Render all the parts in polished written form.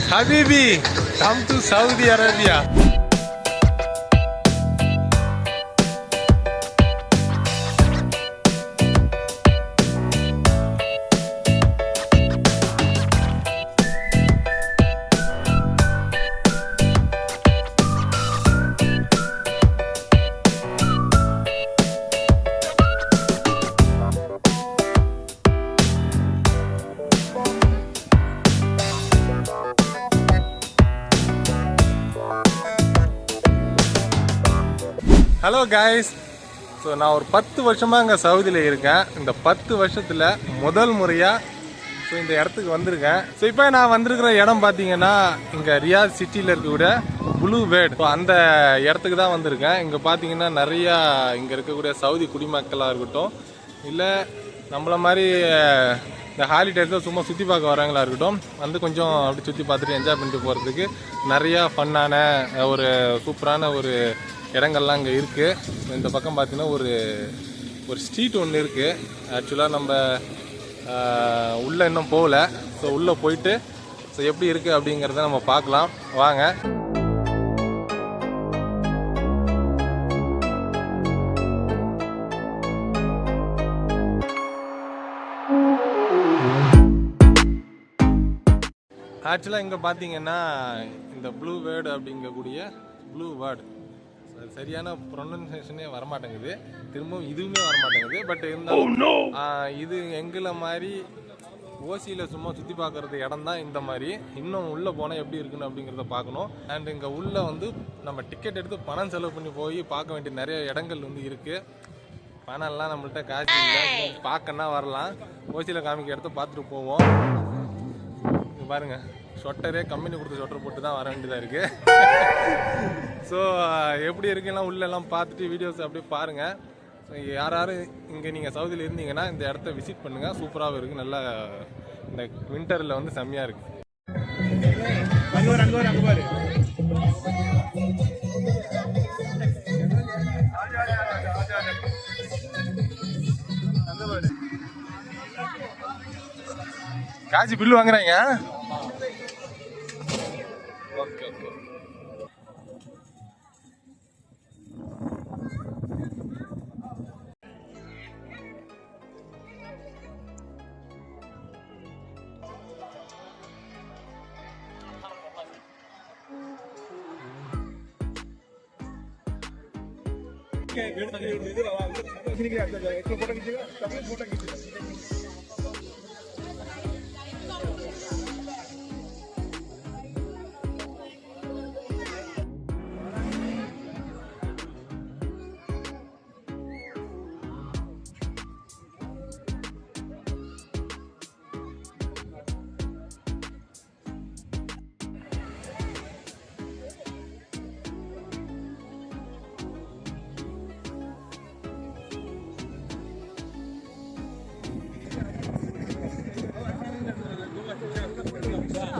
Habibi, come to Saudi Arabia. Hello guys, so நான் ஒரு 10 வருஷமாக இங்கே சவுதியில் இருக்கேன். இந்த 10 வருஷத்தில் முதல் முறையாக ஸோ இந்த இடத்துக்கு வந்திருக்கேன். ஸோ இப்போ நான் வந்திருக்கிற இடம் பார்த்தீங்கன்னா இங்கே ரியாத் சிட்டியில் இருக்கக்கூடிய ப்ளூ பேர்ட். ஸோ அந்த இடத்துக்கு தான் வந்திருக்கேன். இங்கே பார்த்தீங்கன்னா நிறையா இங்கே இருக்கக்கூடிய சவுதி குடிமக்களாக இருக்கட்டும், இல்லை நம்மளை மாதிரி இந்த ஹாலிடேஸில் சும்மா சுற்றி பார்க்க வரவங்களா இருக்கட்டும், வந்து கொஞ்சம் அப்படி சுற்றி பார்த்துட்டு என்ஜாய் பண்ணிட்டு போகிறதுக்கு நிறையா ஃபன்னான ஒரு சூப்பரான ஒரு இடங்கள்லாம் இங்கே இருக்குது. இந்த பக்கம் பார்த்தீங்கன்னா ஒரு ஸ்ட்ரீட் ஒன்று இருக்குது. ஆக்சுவலாக நம்ம உள்ளே இன்னும் போகல. ஸோ உள்ளே போயிட்டு ஸோ எப்படி இருக்குது அப்படிங்கிறத நம்ம பார்க்கலாம் வாங்க. ஆக்சுவலாக இங்கே பார்த்தீங்கன்னா இந்த ப்ளூ வேர்டு அப்படிங்கக்கூடிய ப்ளூ வேர்டு சரியான ப்ரொனன்சியேஷனே வரமாட்டேங்குது, திரும்பவும் இதுவுமே வரமாட்டேங்குது. பட் இருந்தாலும் இது எங்களை மாதிரி ஓசியில் சும்மா சுற்றி பார்க்குறது இடம் தான் இந்த மாதிரி. இன்னும் உள்ளே போனால் எப்படி இருக்குன்னு அப்படிங்கிறத பார்க்கணும். அண்ட் இங்கே உள்ளே வந்து நம்ம டிக்கெட் எடுத்து பணம் செலவு பண்ணி போய் பார்க்க வேண்டிய நிறைய இடங்கள் வந்து இருக்குது. பணம்லாம் நம்மள்கிட்ட காசு இல்லை, பார்க்கன்னா வரலாம். ஓசியில் காமிக்க இடத்த பார்த்துட்டு போவோம். இங்கே பாருங்கள், ஸ்வெட்டரே கம்பெனி கொடுத்த ஸ்வெட்டர் போட்டு தான் வர வேண்டியதாக இருக்குது. ஸோ எப்படி இருக்குலாம் உள்ளெல்லாம் பார்த்துட்டு வீடியோஸ் அப்படியே பாருங்கள். ஸோ யார் இங்கே நீங்கள் சவுதியில் இருந்தீங்கன்னா இந்த இடத்த விசிட் பண்ணுங்கள். சூப்பராகவும் இருக்குது, நல்லா இந்த வின்டரில் வந்து செம்மையாக இருக்குது. காசு பில்லு வாங்குறாங்க. Okay okay.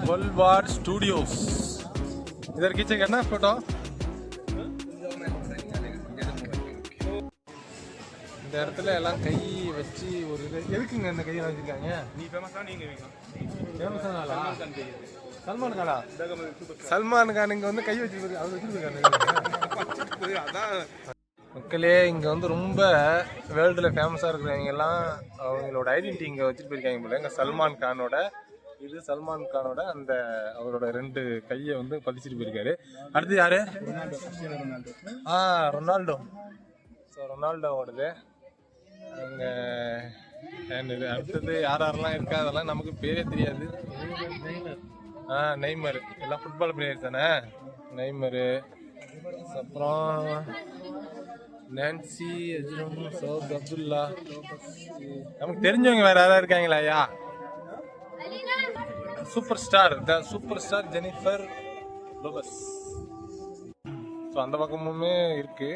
बोलवार स्टूडियोस इधर खींचेगा ना फोटो. இந்த இடத்துல எல்லாம் கை வச்சு ஒரு எதுக்குங்க இந்த கையை வச்சிருக்காங்க? நீ ஃபேமஸா நீங்க ஃபேமஸான ஆளா? சல்மான் கானா? சல்மான் கான் இங்க வந்து கை வச்சிருக்காரு, அவர் வச்சிருக்காரு. அதான் மக்களே, இங்கே வந்து ரொம்ப வேர்ல்டில் ஃபேமஸாக இருக்கிறவங்க எல்லாம் அவங்களோட ஐடென்டிட்டி இங்கே வச்சுட்டு போயிருக்காங்க போல. இங்கே சல்மான் கானோட இது சல்மான் கானோட அந்த அவரோட 2 கையை வந்து பதிச்சுட்டு போயிருக்காரு. அடுத்து யாரு? ரொனால்டோ. ஸோ ரொனால்டோவோடது இங்கே. அடுத்தது யாரெல்லாம் இருக்கா அதெல்லாம் நமக்கு பேரே தெரியாது. நெய்மர், எல்லாம் ஃபுட்பால் பிளேயர் தானே. நெய்மரு, அப்புறம் நான்சி, அஜ்ரம், சவுத் அப்துல்லா. நமக்கு தெரிஞ்சவங்க வேற யாராவது இருக்காங்களா? ஐயா சூப்பர் ஸ்டார், த super star Jennifer Lopez. So அந்த பக்கமுமே இருக்கு.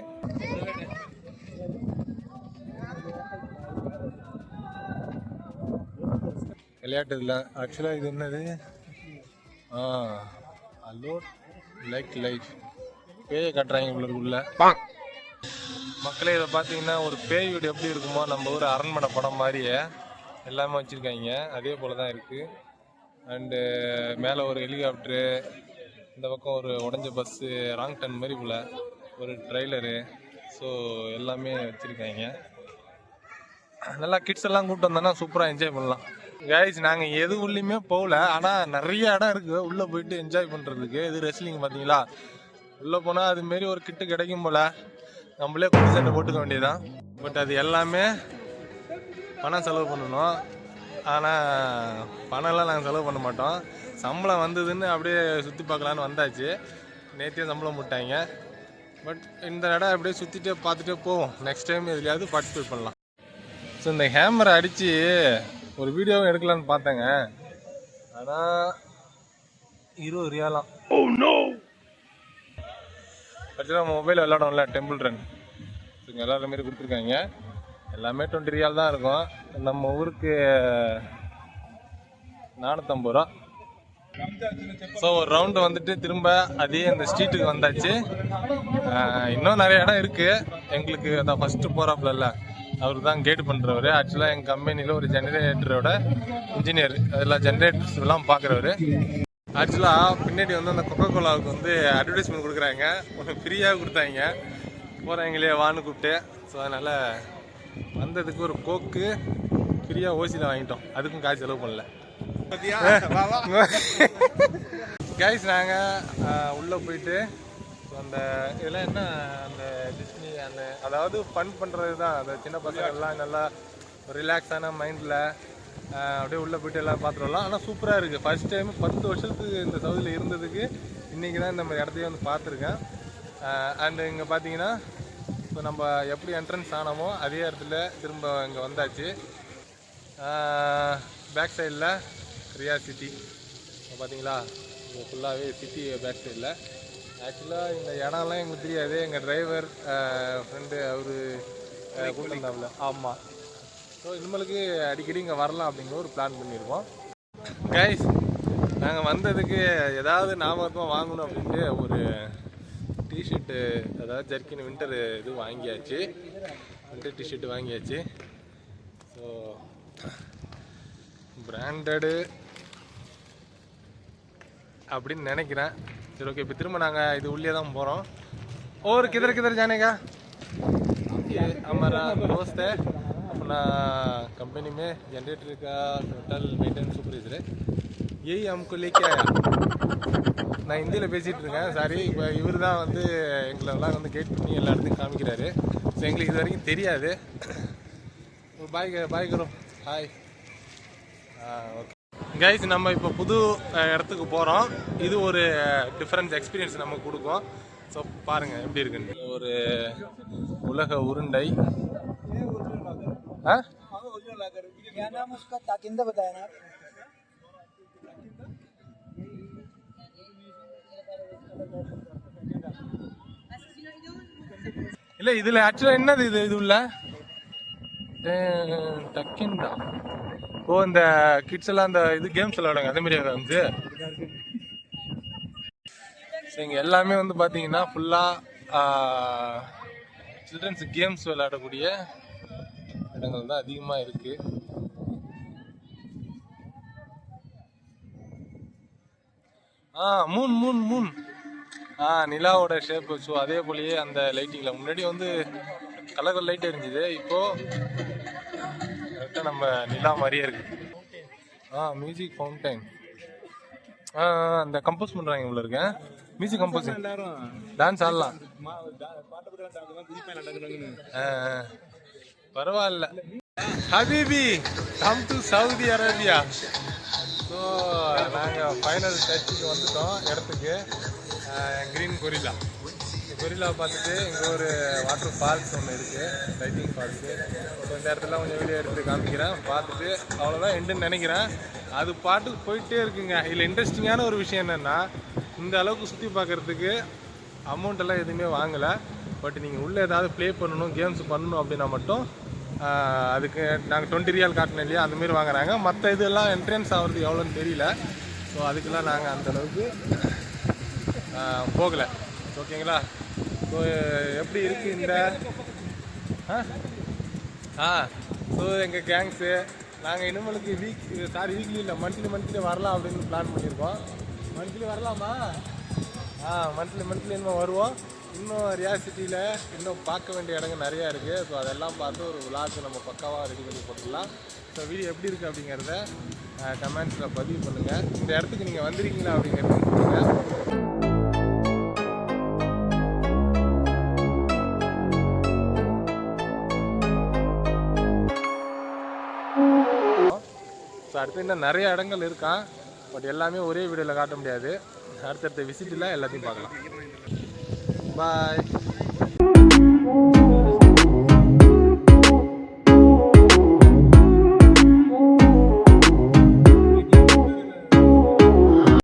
விளையாட்டு இல்லை ஆக்சுவலாக. இது என்னது? அலோ லைக் லைஃப் பேயை கட்டுறாங்க உள்ள. மக்களே, இதை பார்த்தீங்கன்னா ஒரு பேய் வீடு எப்படி இருக்குமோ நம்ம ஊர் அரண்மனை படம் மாதிரியே எல்லாமே வச்சுருக்காங்க. அதே போல் தான் இருக்குது. அண்டு மேலே ஒரு ஹெலிகாப்டரு, இந்த பக்கம் ஒரு உடஞ்ச பஸ்ஸு, ராங் டர்ன் மாதிரி போல் ஒரு ட்ரெய்லரு. ஸோ எல்லாமே வச்சுருக்காங்க. நல்லா கிட்ஸ் எல்லாம் கூப்பிட்டு வந்தோன்னா சூப்பராக என்ஜாய் பண்ணலாம். கைஸ் நாங்கள் எது உள்ளேயுமே போகல, ஆனால் நிறைய இடம் இருக்குது உள்ளே போயிட்டு என்ஜாய் பண்ணுறதுக்கு. இது ரெஸ்லிங் பார்த்தீங்களா, உள்ளே போனால் அதுமாரி ஒரு கிட்டு கிடைக்கும் போல் நம்மளே குட்டி சண்டை போட்டுக்க வேண்டியதுதான். பட் அது எல்லாமே பணம் செலவு பண்ணணும். ஆனால் பணம்லாம் நாங்கள் செலவு பண்ண மாட்டோம். சம்பளம் வந்ததுன்னு அப்படியே சுற்றி பார்க்கலான்னு வந்தாச்சு. நேற்றே சம்பளம் போட்டாங்க. பட் இந்த இடம் அப்படியே சுற்றிட்டே பார்த்துட்டே போவோம். நெக்ஸ்ட் டைம் எதுலையாவது பார்ட்டிசிபேட் பண்ணலாம். ஸோ இந்த ஹேமரை அடித்து ஒரு வீடியோவும் எடுக்கலான்னு பார்த்தேங்க. ஆனால் 20 ரியாலாம். ஆக்சுவலாக மொபைல் விளாடோம்ல டெம்பிள் ரன், இங்கே விளாட்ற மாரி கொடுத்துருக்காங்க. எல்லாமே 20 ரியால் தான் இருக்கும். நம்ம ஊருக்கு 450 ரூபா. ஸோ ஒரு ரவுண்டு வந்துட்டு திரும்ப அதே அந்த ஸ்ட்ரீட்டுக்கு வந்தாச்சு. இன்னும் நிறைய இடம் இருக்குது. எங்களுக்கு அதான் ஃபஸ்ட்டு போகிறாப்புல அவர் தான் கைடு பண்ணுறவர். ஆக்சுவலாக எங்கள் கம்பெனியில் ஒரு ஜெனரேட்டரோட இன்ஜினியர், அதெல்லாம் ஜென்ரேட்டர்ஸ் எல்லாம் பார்க்குறவர். ஆக்சுவலாக பின்னாடி வந்து அந்த கொக்கோ கோலாவுக்கு வந்து அட்வர்டைஸ்மெண்ட் கொடுக்குறாங்க. ஒன்று ஃப்ரீயாக கொடுத்தாங்க போகிறவங்களே வான்னு கூப்பிட்டு. ஸோ அதனால் வந்ததுக்கு ஒரு கோக்கு ஃப்ரீயாக ஓசியில் வாங்கிட்டோம். அதுக்கும் காசு செலவு பண்ணல. கைஸ் நாங்கள் உள்ளே போயிட்டு அந்த இதெல்லாம் என்ன அந்த டிஸ்னி அந்த அதாவது ஃபன் பண்ணுறது தான். அந்த சின்ன பசங்கள்லாம் நல்லா ரிலாக்ஸான மைண்டில் அப்படியே உள்ளே போயிட்டு எல்லாம் பார்த்துடலாம். ஆனால் சூப்பராக இருக்குது. ஃபர்ஸ்ட் டைம் 10 வருஷத்துக்கு இந்த சவுதியில் இருந்ததுக்கு இன்றைக்கி தான் இந்த மாதிரி இடத்தையும் வந்து பார்த்துருக்கேன். அண்டு இங்கே பார்த்தீங்கன்னா இப்போ நம்ம எப்படி என்ட்ரன்ஸ் ஆனோமோ அதே இடத்துல திரும்ப இங்கே வந்தாச்சு. பேக் சைடில் ரியாத் சிட்டி பார்த்தீங்களா, இங்கே ஃபுல்லாகவே சிட்டி பேக் சைடில். ஆக்சுவலாக இந்த இடம்லாம் எங்களுக்கு தெரியாது. எங்கள் டிரைவர் ஃப்ரெண்டு அவர் கூட்டிருந்தாப்புல. ஆமாம். ஸோ இனிமேலுக்கு அடிக்கடி இங்கே வரலாம் அப்படிங்கிற ஒரு பிளான் பண்ணியிருக்கோம். கைஸ் நாங்கள் வந்ததுக்கு ஏதாவது ஞாபகமாக வாங்கணும் அப்படின்ட்டு ஒரு டிஷர்ட்டு, அதாவது ஜர்க்கின் வின்டர் இது வாங்கியாச்சு. வின்டர் டிஷர்ட்டு வாங்கியாச்சு. ஸோ பிராண்டடு அப்படின்னு நினைக்கிறேன். சரி ஓகே, இப்போ திரும்ப நாங்கள் இது உள்ளே தான் போகிறோம். और किधर किधर जाने का? ये हमारा दोस्त है, अपना कंपनी में जनरेटर का टोटल मेंटेनेंस सुपरवाइजर है. यही हमको लेके आया. நான் ஹிந்தியில் பேசிகிட்டு இருக்கேன், சாரி. இப்போ இவர் தான் வந்து எங்களெல்லாம் வந்து கைட் பண்ணி எல்லா இடத்தையும் காமிக்கிறாரு. ஸோ எங்களுக்கு இது வரைக்கும் தெரியாது. பாய் கரோ. ஹாய். ஓகே கைஸ், நம்ம இப்போ புது இடத்துக்கு போகிறோம். இது ஒரு டிஃப்ரெண்ட் எக்ஸ்பீரியன்ஸ் நமக்கு கொடுக்கும். ஸோ பாருங்கள் எப்படி இருக்குன்னு. ஒரு உலக உருண்டை. இல்லை இதில் ஆக்சுவலாக என்னது இது? இது உள்ள டக்கின்டா. ஓ, இந்த கிட்ஸ் எல்லாம் அந்த இது கேம்ஸ் விளையாடுங்க அதே மாதிரி வந்து. ஸோ இங்கே எல்லாமே வந்து பார்த்தீங்கன்னா ஃபுல்லாக சில்ட்ரன்ஸ் கேம்ஸ் விளையாடக்கூடிய இடங்கள் தான் அதிகமாக இருக்குது. மூன் மூன் மூன் நிலாவோட ஷேப்பு. ஸோ அதே போலயே அந்த லைட்டிங்கில் முன்னாடி வந்து கலர் லைட் எரிஞ்சுது, இப்போது கரெக்டாக நம்ம நிலா மாதிரியே இருக்குது. Music fountain. அந்த கம்போஸ் பண்ணுறாங்க இவ்வளோ இருக்கேன். மியூசிக் கம்போசிங், டான்ஸ் ஆடலாம். பரவாயில்ல. ஹபீபி come to Saudi Arabia. So நாங்கள் ஃபைனல் டச்சுக்கு வந்துட்டோம் இடத்துக்கு. Green gorilla. கொரில்லா பார்த்துட்டு இங்கே ஒரு வாட்டர் ஃபால்ஸ் ஒன்று இருக்குது, லைட்டிங் ஃபால்ஸு. ஸோ இந்த இடத்துல கொஞ்சம் வீடியோ எடுத்து காமிக்கிறேன். பார்த்துட்டு அவ்வளோதான் எண்டுன்னு நினைக்கிறேன். அது பாட்டுக்கு போயிட்டே இருக்குங்க. இதில் இன்ட்ரெஸ்டிங்கான ஒரு விஷயம் என்னென்னா, இந்த அளவுக்கு சுற்றி பார்க்குறதுக்கு அமௌண்ட்டெல்லாம் எதுவுமே வாங்கலை. பட் நீங்கள் உள்ளே ஏதாவது ப்ளே பண்ணணும், கேம்ஸ் பண்ணணும் அப்படின்னா மட்டும் அதுக்கு நாங்கள் 20 ரியால் காட்டினோம் இல்லையா, அந்தமாரி வாங்குறாங்க. மற்ற இதெல்லாம் என்ட்ரன்ஸ் ஆகிறது எவ்வளோன்னு தெரியல. ஸோ அதுக்கெல்லாம் நாங்கள் அந்தளவுக்கு போகலை. ஓகேங்களா? ஸோ எப்படி இருக்குது இந்த ஸோ எங்கள் கேங்ஸு நாங்கள் இனிமேலுக்கு வீக்லி இல்லை மந்த்லி வரலாம் அப்படின்னு பிளான் பண்ணியிருக்கோம். மந்த்லி வரலாமா? மந்த்லி இனிமேல் வருவோம். இன்னும் ரியாஸ் சிட்டியில் இன்னும் பார்க்க வேண்டிய இடங்கள் நிறையா இருக்குது. ஸோ அதெல்லாம் பார்த்து ஒரு விளாக்கு நம்ம பக்காவாக ரெடி பண்ணி போட்டுடலாம். ஸோ வீடியோ எப்படி இருக்குது அப்படிங்கிறத கமெண்ட்ஸில் பதிவு பண்ணுங்கள். இந்த இடத்துக்கு நீங்கள் வந்திருக்கீங்களா அப்படிங்கிறத சொல்லுங்கள். ஸோ அடுத்து இன்னும் நிறைய இடங்கள் இருக்கான். பட் எல்லாமே ஒரே வீடியோவில் காட்ட முடியாது. அடுத்தடுத்த விசிட்டில் எல்லாத்தையும் பார்க்கலாம். பாய்.